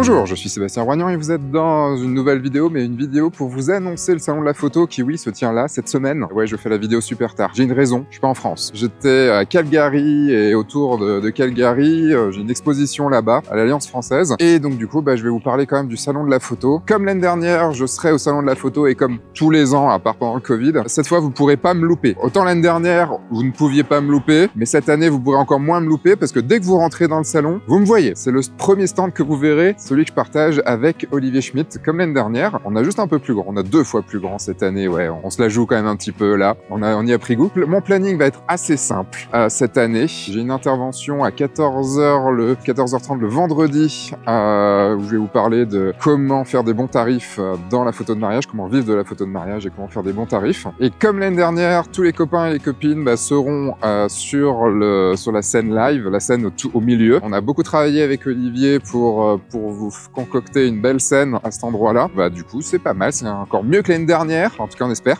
Bonjour, je suis Sébastien Roignan et vous êtes dans une nouvelle vidéo, mais une vidéo pour vous annoncer le salon de la photo qui, oui, se tient là cette semaine. Ouais, je fais la vidéo super tard. J'ai une raison, je suis pas en France. J'étais à Calgary et autour de Calgary, j'ai une exposition là-bas à l'Alliance française. Et donc du coup, je vais vous parler quand même du salon de la photo. Comme l'année dernière, je serai au salon de la photo et comme tous les ans, à part pendant le Covid, cette fois, vous pourrez pas me louper. Autant l'année dernière, vous ne pouviez pas me louper, mais cette année, vous pourrez encore moins me louper parce que dès que vous rentrez dans le salon, vous me voyez. C'est le premier stand que vous verrez, celui que je partage avec Olivier Schmitt, comme l'année dernière. On a juste un peu plus grand, on a 2 fois plus grand cette année, ouais, on se la joue quand même un petit peu là, on y a pris goût. Mon planning va être assez simple cette année. J'ai une intervention à 14h30 le vendredi, où je vais vous parler de comment faire des bons tarifs dans la photo de mariage, comment vivre de la photo de mariage et comment faire des bons tarifs. Et comme l'année dernière, tous les copains et les copines seront sur la scène live, la scène au milieu. On a beaucoup travaillé avec Olivier pour vous concocter une belle scène à cet endroit-là. Du coup, c'est pas mal, c'est encore mieux que l'année dernière, en tout cas on espère.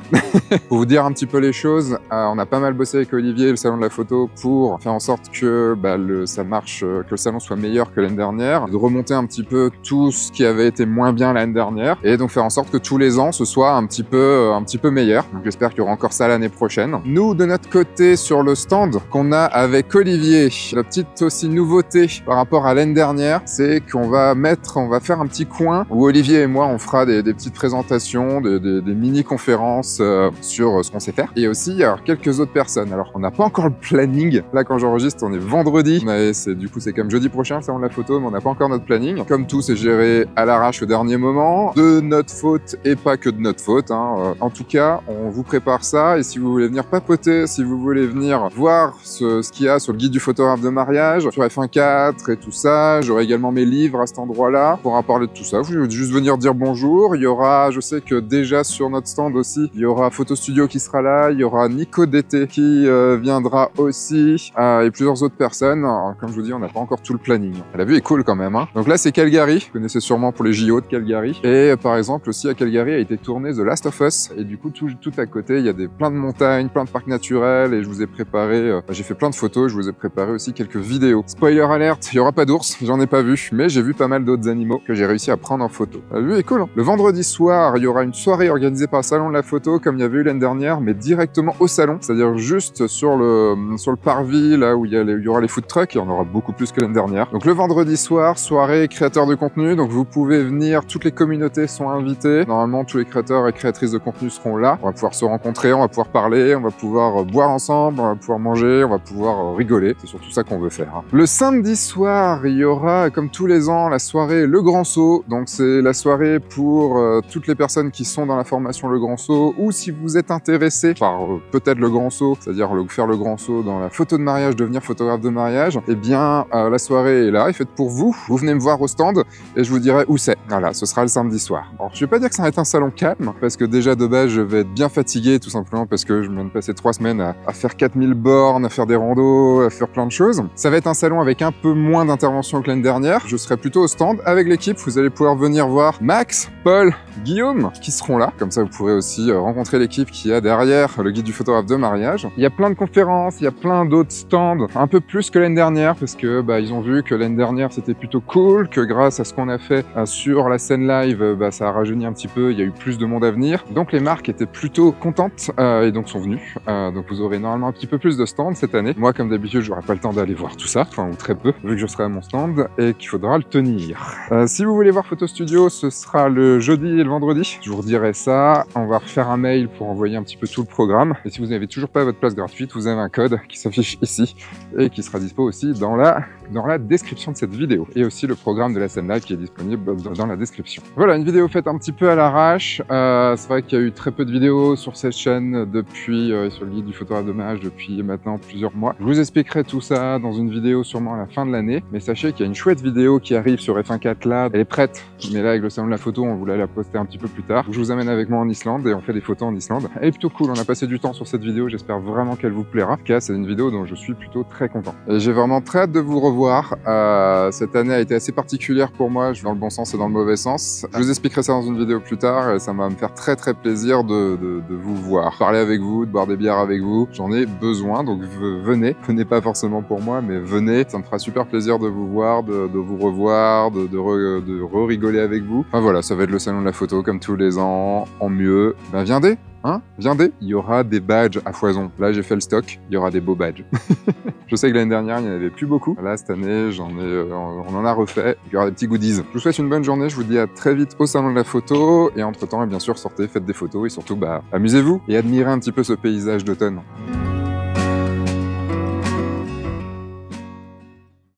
Pour vous dire un petit peu les choses, on a pas mal bossé avec Olivier, le salon de la photo, pour faire en sorte que ça marche, que le salon soit meilleur que l'année dernière, de remonter un petit peu tout ce qui avait été moins bien l'année dernière, et donc faire en sorte que tous les ans ce soit un petit peu meilleur. Donc j'espère qu'il y aura encore ça l'année prochaine. Nous, de notre côté, sur le stand qu'on a avec Olivier, la petite aussi nouveauté par rapport à l'année dernière, c'est qu'on va faire un petit coin où Olivier et moi on fera des petites présentations, des mini-conférences sur ce qu'on sait faire. Et aussi, il y a quelques autres personnes. Alors, on n'a pas encore le planning. Là, quand j'enregistre, on est vendredi. Du coup, c'est comme jeudi prochain, le salon de la photo, mais on n'a pas encore notre planning. Comme tout, c'est géré à l'arrache au dernier moment, de notre faute et pas que de notre faute. En tout cas, on vous prépare ça. Et si vous voulez venir papoter, si vous voulez venir voir ce qu'il y a sur le guide du photographe de mariage, sur F1.4 et tout ça, j'aurai également mes livres à cet endroit-là pour en parler de tout ça. Vous pouvez juste venir dire bonjour. Il y aura, je sais que déjà sur notre stand aussi, il y aura Photo Studio qui sera là, il y aura Nico DT qui viendra aussi, et plusieurs autres personnes. Alors, comme je vous dis, on n'a pas encore tout le planning. La vue est cool quand même. Donc là, c'est Calgary. Vous connaissez sûrement pour les JO de Calgary. Et par exemple, aussi à Calgary a été tourné The Last of Us. Et du coup, tout à côté, il y a plein de montagnes, plein de parcs naturels. Et je vous ai préparé, j'ai fait plein de photos, je vous ai préparé aussi quelques vidéos. Spoiler alert, il n'y aura pas d'ours, j'en ai pas vu, mais j'ai vu pas mal d'autres animaux que j'ai réussi à prendre en photo. La vue est cool. Le vendredi soir, il y aura une soirée organisée par le salon de la photo, comme il y avait eu l'année dernière, mais directement au salon, c'est-à-dire juste sur le parvis, là où il y aura les food trucks, et on aura beaucoup plus que l'année dernière. Donc le vendredi soir, soirée créateurs de contenu, donc vous pouvez venir, toutes les communautés sont invitées. Normalement, tous les créateurs et créatrices de contenu seront là. On va pouvoir se rencontrer, on va pouvoir parler, on va pouvoir boire ensemble, on va pouvoir manger, on va pouvoir rigoler. C'est surtout ça qu'on veut faire. Le samedi soir, il y aura, comme tous les ans, la soirée Le Grand Saut. Donc c'est la soirée pour toutes les personnes qui sont dans la formation Le Grand Saut, ou si vous êtes intéressé par peut-être le Grand Saut, c'est-à-dire faire le Grand Saut dans la photo de mariage, devenir photographe de mariage, eh bien la soirée est là, est faite pour vous. Vous venez me voir au stand et je vous dirai où c'est. Voilà, ce sera le samedi soir. Alors je vais pas dire que ça va être un salon calme, parce que déjà de base je vais être bien fatigué, tout simplement parce que je viens de passer 3 semaines à faire 4000 bornes, à faire des randos, à faire plein de choses. Ça va être un salon avec un peu moins d'interventions que l'année dernière. Je serai plutôt au stand avec l'équipe. Vous allez pouvoir venir voir Max, Paul, Guillaume qui seront là. Comme ça, vous pourrez aussi rencontrer l'équipe qui a derrière le guide du photographe de mariage. Il y a plein de conférences, il y a plein d'autres stands, un peu plus que l'année dernière, parce que ils ont vu que l'année dernière c'était plutôt cool, que grâce à ce qu'on a fait sur la scène live, ça a rajeuni un petit peu, il y a eu plus de monde à venir. Donc les marques étaient plutôt contentes et donc sont venues. Donc vous aurez normalement un petit peu plus de stands cette année. Moi, comme d'habitude, j'aurai pas le temps d'aller voir tout ça, ou très peu, vu que je serai à mon stand et qu'il faudra le tenir. Si vous voulez voir Photo Studio, ce sera le jeudi et le vendredi. Je vous redirai ça. On va refaire un mail pour envoyer un petit peu tout le programme. Et si vous n'avez toujours pas votre place gratuite, vous avez un code qui s'affiche ici et qui sera dispo aussi dans la description de cette vidéo. Et aussi le programme de la scène live qui est disponible dans la description. Voilà, une vidéo faite un petit peu à l'arrache. C'est vrai qu'il y a eu très peu de vidéos sur cette chaîne depuis, sur le guide du photographe de mariage depuis maintenant plusieurs mois. Je vous expliquerai tout ça dans une vidéo sûrement à la fin de l'année. Mais sachez qu'il y a une chouette vidéo qui arrive sur F1.4 là. Elle est prête. Mais là, avec le salon de la photo, on voulait la poster un petit peu plus tard. Je vous amène avec moi en Islande et on fait des photos en Islande. Elle est plutôt cool. On a passé du temps sur cette vidéo. J'espère vraiment qu'elle vous plaira. En tout cas, c'est une vidéo dont je suis plutôt très content. Et j'ai vraiment très hâte de vous revoir. Cette année a été assez particulière pour moi, dans le bon sens et dans le mauvais sens. Je vous expliquerai ça dans une vidéo plus tard et ça va me faire très plaisir de vous voir. Parler avec vous, de boire des bières avec vous. J'en ai besoin, donc venez. Venez pas forcément pour moi, mais venez. Ça me fera super plaisir de vous voir, de vous revoir, plaisir de re-rigoler avec vous. Enfin voilà, ça va être le salon de la photo comme tous les ans, en mieux. Ben viendez, hein, viendez. Il y aura des badges à foison. Là, j'ai fait le stock, il y aura des beaux badges. Je sais que l'année dernière, il n'y en avait plus beaucoup. Là, cette année, on en a refait. Il y aura des petits goodies. Je vous souhaite une bonne journée. Je vous dis à très vite au salon de la photo. Et entre-temps, bien sûr, sortez, faites des photos et surtout, amusez-vous et admirez un petit peu ce paysage d'automne.